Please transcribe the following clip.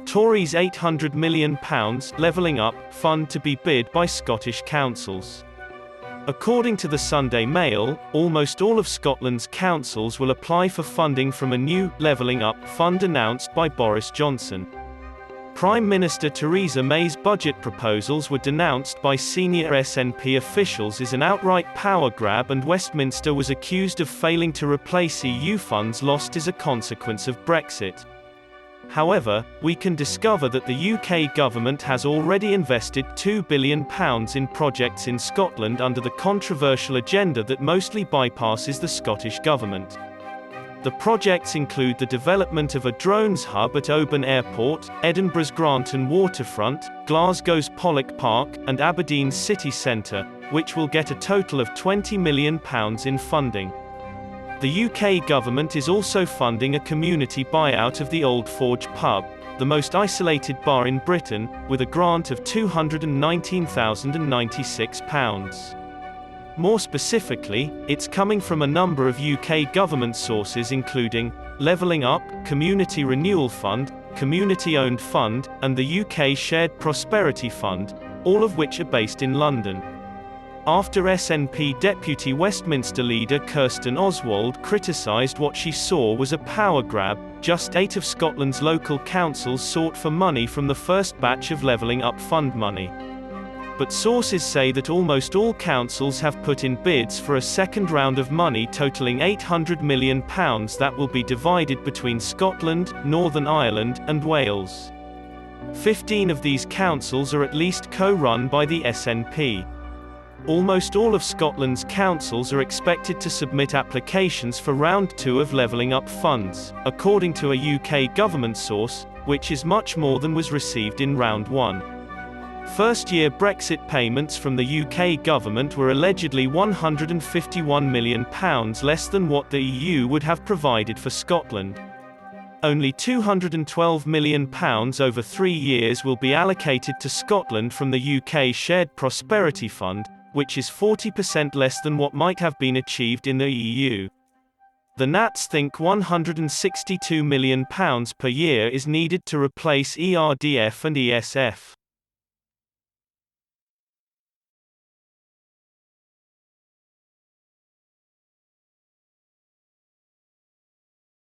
Tories' £800 million Levelling Up fund to be bid by Scottish councils. According to the Sunday Mail, almost all of Scotland's councils will apply for funding from a new Levelling Up fund announced by Boris Johnson. Prime Minister Theresa May's budget proposals were denounced by senior SNP officials as an outright power grab, and Westminster was accused of failing to replace EU funds lost as a consequence of Brexit. However, we can discover that the UK government has already invested £2 billion in projects in Scotland under the controversial agenda that mostly bypasses the Scottish government. The projects include the development of a drones hub at Oban Airport, Edinburgh's Granton Waterfront, Glasgow's Pollok Park, and Aberdeen's city centre, which will get a total of £20 million in funding. The UK government is also funding a community buyout of the Old Forge pub, the most isolated bar in Britain, with a grant of £219,096. More specifically, it's coming from a number of UK government sources including Levelling Up, Community Renewal Fund, Community-Owned Fund, and the UK Shared Prosperity Fund, all of which are based in London. After SNP Deputy Westminster leader Kirsten Oswald criticised what she saw was a power grab, just 8 of Scotland's local councils sought for money from the first batch of Levelling Up fund money. But sources say that almost all councils have put in bids for a second round of money totalling £800 million that will be divided between Scotland, Northern Ireland, and Wales. 15 of these councils are at least co-run by the SNP. Almost all of Scotland's councils are expected to submit applications for Round 2 of Levelling Up funds, according to a UK government source, which is much more than was received in Round 1. First-year Brexit payments from the UK government were allegedly £151 million less than what the EU would have provided for Scotland. Only £212 million over 3 years will be allocated to Scotland from the UK Shared Prosperity Fund, which is 40% less than what might have been achieved in the EU. The Nats think £162 million per year is needed to replace ERDF and ESF.